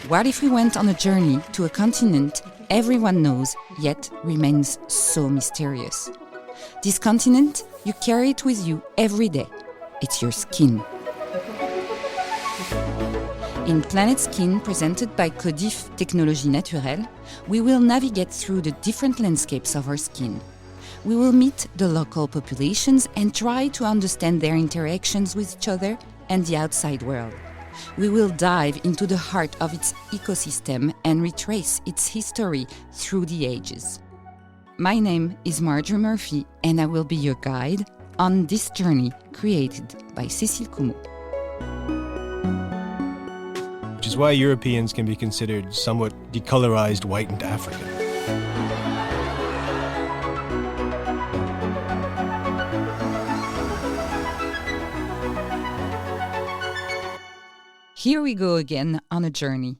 What if we went on a journey to a continent everyone knows, yet remains so mysterious? This continent, you carry it with you every day. It's your skin. In Planet Skin, presented by Codif Technologies Naturelles, we will navigate through the different landscapes of our skin. We will meet the local populations and try to understand their interactions with each other and the outside world. We will dive into the heart of its ecosystem and retrace its history through the ages. My name is Marjorie Murphy, and I will be your guide on this journey created by Cécile Coumeau. Which is why Europeans can be considered somewhat decolorized whitened African. Here we go again on a journey.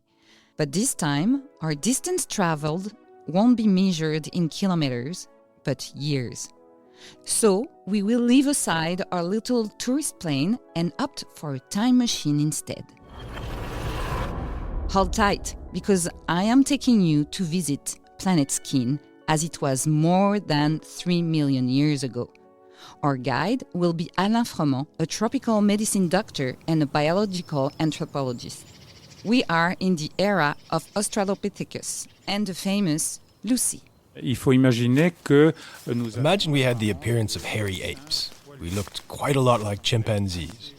But this time, our distance traveled won't be measured in kilometers, but years. So, we will leave aside our little tourist plane and opt for a time machine instead. Hold tight, because I am taking you to visit Planet Skin as it was more than 3 million years ago. Our guide will be Alain Froment, a tropical medicine doctor and a biological anthropologist. We are in the era of Australopithecus and the famous Lucy. Imagine we had the appearance of hairy apes. We looked quite a lot like chimpanzees.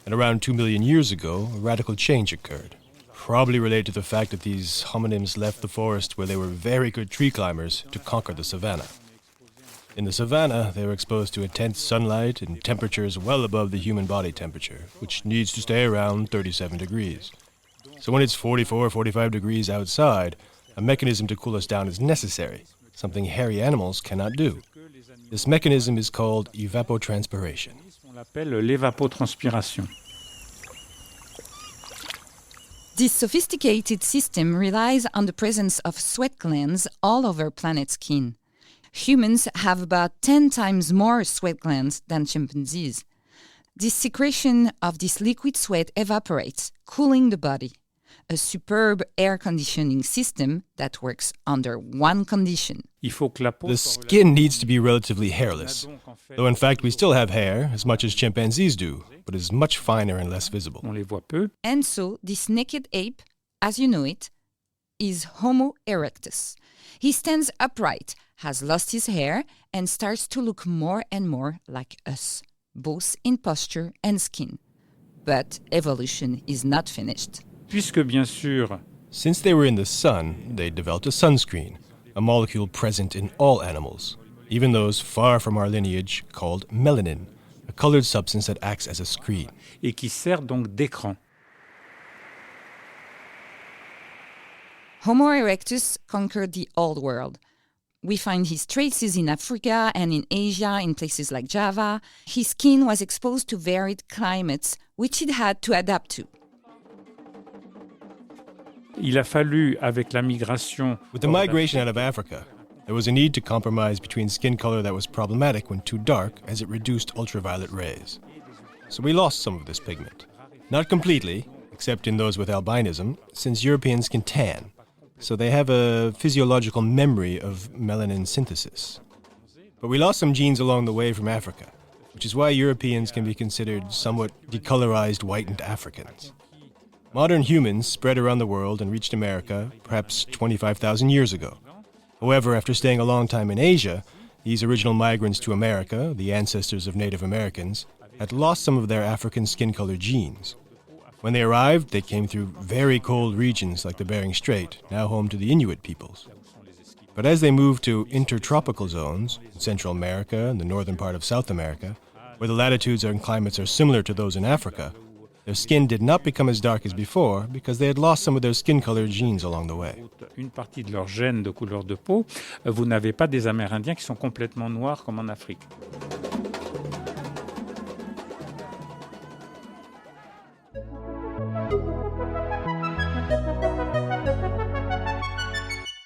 And around 2 million years ago, a radical change occurred. Probably related to the fact that these hominins left the forest where they were very good tree climbers to conquer the savanna. In the savanna, they were exposed to intense sunlight and temperatures well above the human body temperature, which needs to stay around 37 degrees. So when it's 44 or 45 degrees outside, a mechanism to cool us down is necessary, something hairy animals cannot do. This mechanism is called evapotranspiration. This sophisticated system relies on the presence of sweat glands all over planet skin. Humans have about 10 times more sweat glands than chimpanzees. This secretion of this liquid sweat evaporates, cooling the body. A superb air conditioning system that works under one condition. The skin needs to be relatively hairless, though in fact we still have hair, as much as chimpanzees do, but is much finer and less visible. And so this naked ape, as you know it, is Homo erectus. He stands upright, has lost his hair, and starts to look more and more like us, both in posture and skin. But evolution is not finished. Since they were in the sun, they developed a sunscreen, a molecule present in all animals, even those far from our lineage, called melanin, a colored substance that acts as a screen. Et qui sert donc d'écran. Homo erectus conquered the Old World. We find his traces in Africa and in Asia, in places like Java. His skin was exposed to varied climates, which it had to adapt to. Il a fallu, avec la migration... With the migration out of Africa, there was a need to compromise between skin color that was problematic when too dark, as it reduced ultraviolet rays. So we lost some of this pigment. Not completely, except in those with albinism, since Europeans can tan. So they have a physiological memory of melanin synthesis. But we lost some genes along the way from Africa, which is why Europeans can be considered somewhat decolorized whitened Africans. Modern humans spread around the world and reached America perhaps 25,000 years ago. However, after staying a long time in Asia, these original migrants to America, the ancestors of Native Americans, had lost some of their African skin color genes. When they arrived, they came through very cold regions like the Bering Strait, now home to the Inuit peoples. But as they moved to intertropical zones, in Central America and the northern part of South America, where the latitudes and climates are similar to those in Africa, their skin did not become as dark as before because they had lost some of their skin color genes along the way. Une partie de leurs gènes de couleur de peau, vous n'avez pas des Amérindiens qui sont complètement noirs comme en Afrique.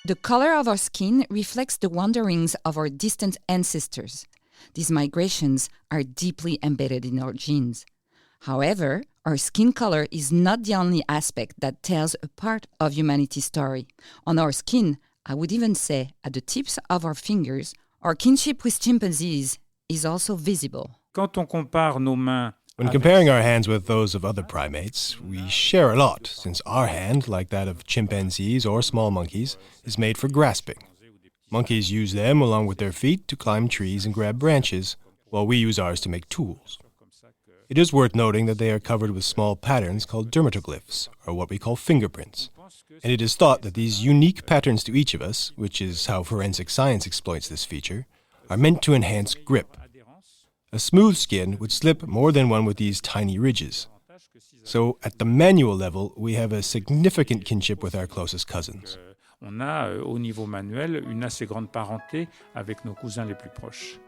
The color of our skin reflects the wanderings of our distant ancestors. These migrations are deeply embedded in our genes. However, our skin color is not the only aspect that tells a part of humanity's story. On our skin, I would even say at the tips of our fingers, our kinship with chimpanzees is also visible. Quand on compare nos mains When comparing our hands with those of other primates, we share a lot, since our hand, like that of chimpanzees or small monkeys, is made for grasping. Monkeys use them along with their feet to climb trees and grab branches, while we use ours to make tools. It is worth noting that they are covered with small patterns called dermatoglyphs, or what we call fingerprints. And it is thought that these unique patterns to each of us, which is how forensic science exploits this feature, are meant to enhance grip. A smooth skin would slip more than one with these tiny ridges. So, at the manual level, we have a significant kinship with our closest cousins. On a, au niveau manuel, une assez grande parenté avec nos cousins les plus proches.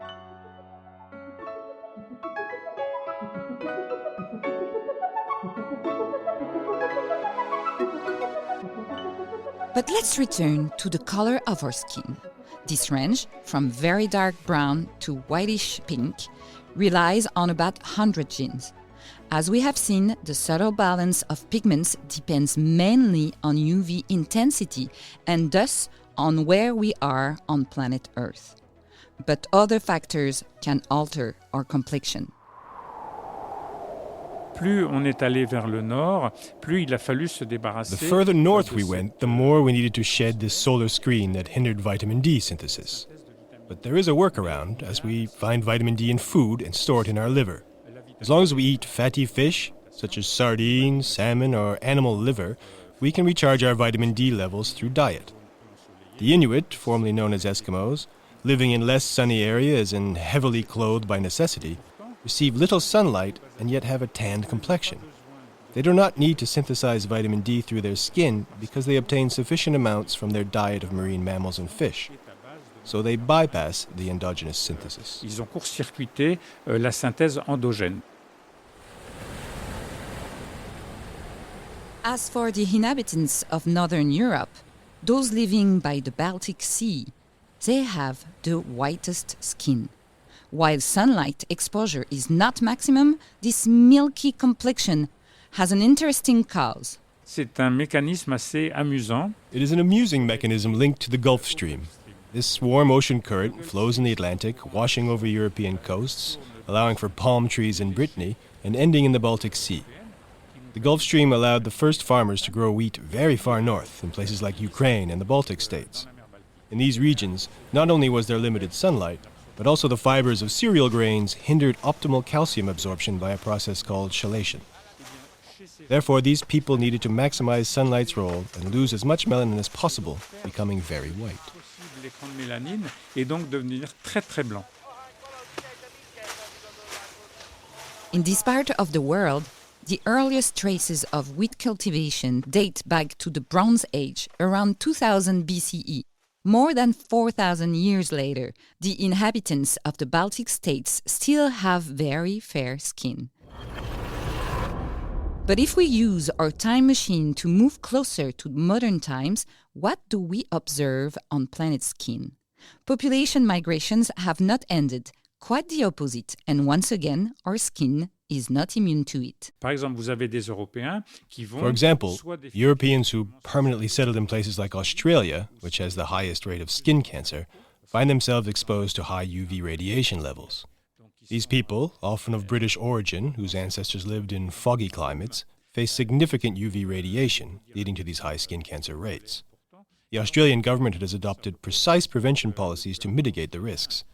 But let's return to the color of our skin. This range, from very dark brown to whitish pink, relies on about 100 genes. As we have seen, the subtle balance of pigments depends mainly on UV intensity and thus on where we are on planet Earth. But other factors can alter our complexion. Plus on est allé vers le nord, plus il a fallu se débarrasser. The further north we went, the more we needed to shed this solar screen that hindered vitamin D synthesis. But there is a workaround, as we find vitamin D in food and store it in our liver. As long as we eat fatty fish, such as sardines, salmon, or animal liver, we can recharge our vitamin D levels through diet. The Inuit, formerly known as Eskimos, living in less sunny areas and heavily clothed by necessity, receive little sunlight and yet have a tanned complexion. They do not need to synthesize vitamin D through their skin because they obtain sufficient amounts from their diet of marine mammals and fish. So they bypass the endogenous synthesis. Ils ont court-circuité la synthèse endogène. As for the inhabitants of Northern Europe, those living by the Baltic Sea, they have the whitest skin. While sunlight exposure is not maximum, this milky complexion has an interesting cause. C'est un mécanisme assez amusant. It is an amusing mechanism linked to the Gulf Stream. This warm ocean current flows in the Atlantic, washing over European coasts, allowing for palm trees in Brittany, and ending in the Baltic Sea. The Gulf Stream allowed the first farmers to grow wheat very far north, in places like Ukraine and the Baltic states. In these regions, not only was there limited sunlight, but also the fibers of cereal grains hindered optimal calcium absorption by a process called chelation. Therefore, these people needed to maximize sunlight's role and lose as much melanin as possible, becoming very white. L'écran de mélanine et donc devenir très très blanc. In this part of the world, the earliest traces of wheat cultivation date back to the Bronze Age, around 2000 BCE. More than 4,000 years later, the inhabitants of the Baltic states still have very fair skin. But if we use our time machine to move closer to modern times, what do we observe on planet skin? Population migrations have not ended, quite the opposite, and once again, our skin is not immune to it. Par exemple, vous avez des Européens qui vont. For example, Europeans who permanently settled in places like Australia, which has the highest rate of skin cancer, find themselves exposed to high UV radiation levels. These people, often of British origin, whose ancestors lived in foggy climates, face significant UV radiation, leading to these high skin cancer rates. The Australian government has adopted precise prevention policies to mitigate the risks.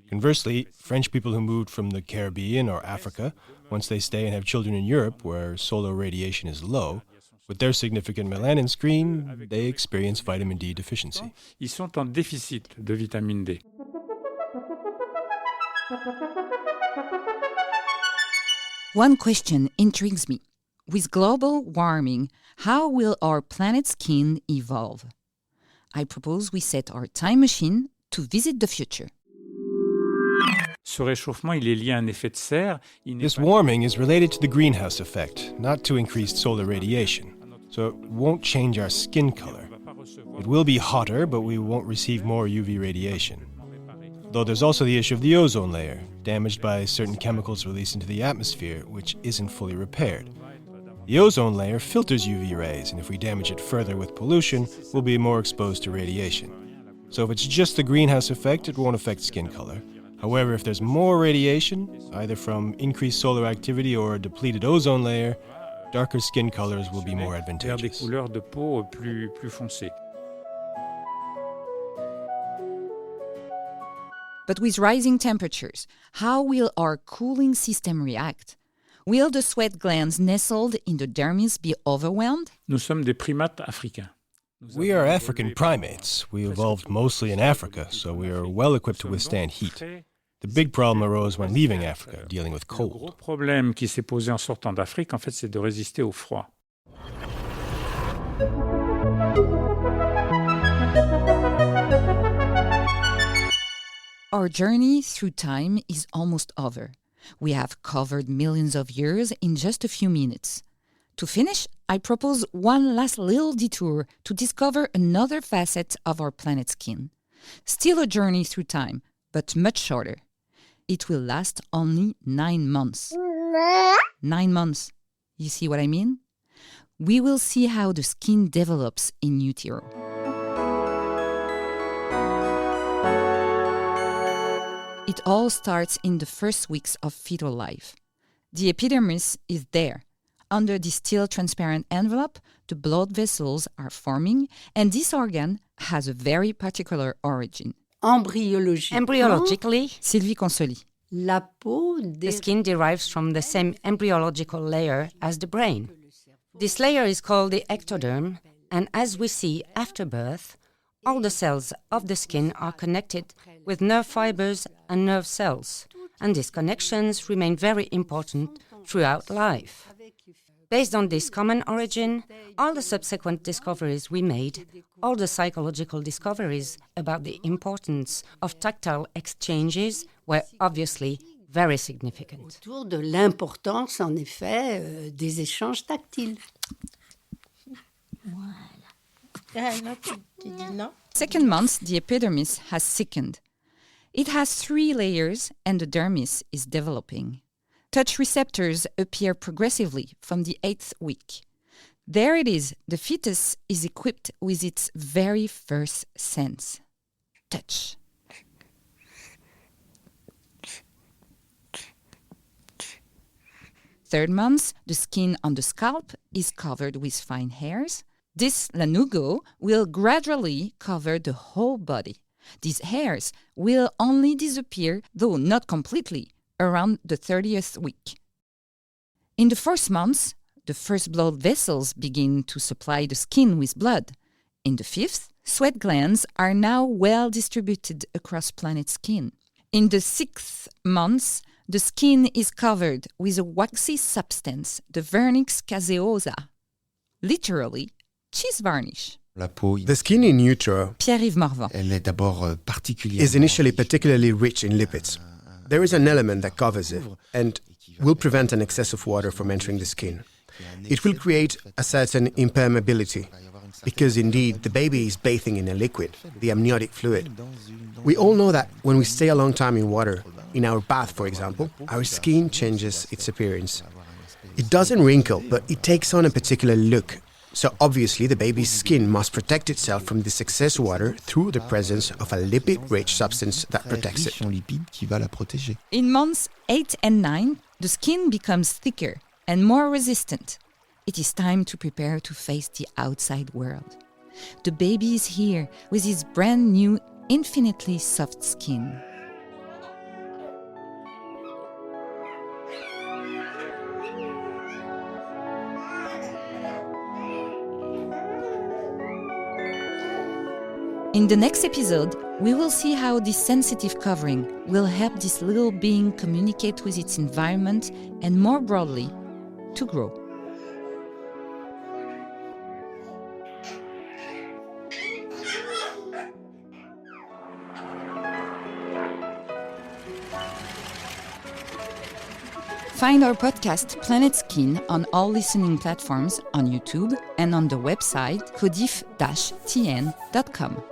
Conversely, French people who moved from the Caribbean or Africa, once they stay and have children in Europe where solar radiation is low, with their significant melanin screen, they experience vitamin D deficiency. Ils sont en déficit de vitamine D. One question intrigues me. With global warming, how will our planet's skin evolve? I propose we set our time machine to visit the future. Ce réchauffement, il est lié à un effet de serre. This warming is related to the greenhouse effect, not to increased solar radiation. So it won't change our skin color. It will be hotter, but we won't receive more UV radiation. Though there's also the issue of the ozone layer, damaged by certain chemicals released into the atmosphere, which isn't fully repaired. The ozone layer filters UV rays, and if we damage it further with pollution, we'll be more exposed to radiation. So if it's just the greenhouse effect, it won't affect skin color. However, if there's more radiation, either from increased solar activity or a depleted ozone layer, darker skin colors will be more Vers des advantageous. couleurs de peau plus foncées. But with rising temperatures, how will our cooling system react? Will the sweat glands nestled in the dermis be overwhelmed? Nous sommes des primates africains. We are African primates. We evolved mostly in Africa, so we are well equipped to withstand heat. The big problem arose when leaving Africa, dealing with Le cold. gros problème qui s'est posé en sortant d'Afrique, en fait, c'est de résister au froid. Our journey through time is almost over. We have covered millions of years in just a few minutes. To finish, I propose one last little detour to discover another facet of our planet's skin. Still a journey through time, but much shorter. It will last only 9 months. 9 months. You see what I mean? We will see how the skin develops in utero. It all starts in the first weeks of fetal life. The epidermis is there. Under this still transparent envelope, the blood vessels are forming, and this organ has a very particular origin. Embryologically, Sylvie Consoli. la peau the skin derives from the same embryological layer as the brain. This layer is called the ectoderm, and as we see after birth, all the cells of the skin are connected with nerve fibers and nerve cells, and these connections remain very important throughout life. Based on this common origin, all the subsequent discoveries we made, all the psychological discoveries about the importance of tactile exchanges were obviously very significant. autour de l'importance, en effet, des échanges tactiles. Second month, the epidermis has thickened. It has 3 layers and the dermis is developing. Touch receptors appear progressively from the 8th week. There it is, the fetus is equipped with its very first sense. Touch. Third month, the skin on the scalp is covered with fine hairs. This lanugo will gradually cover the whole body. These hairs will only disappear, though not completely, around the 30th week. In the first months, the first blood vessels begin to supply the skin with blood. In the 5th, sweat glands are now well distributed across planet skin. In the 6th months, the skin is covered with a waxy substance, the vernix caseosa. Literally, cheese varnish. La peau, The skin in utero Pierre-Yves Morvan. elle est d'abord particulièrement is initially particularly rich in lipids. There is an element that covers it and will prevent an excess of water from entering the skin. It will create a certain impermeability because indeed the baby is bathing in a liquid, the amniotic fluid. We all know that when we stay a long time in water, in our bath for example, our skin changes its appearance. It doesn't wrinkle, but it takes on a particular look. So obviously the baby's skin must protect itself from this excess water through the presence of a lipid-rich substance that protects it. riche en lipides qui va la protéger. In months 8 and 9, the skin becomes thicker and more resistant. It is time to prepare to face the outside world. The baby is here with his brand new, infinitely soft skin. In the next episode, we will see how this sensitive covering will help this little being communicate with its environment and, more broadly, to grow. Find our podcast Planet Skin on all listening platforms on YouTube and on the website codif-tn.com.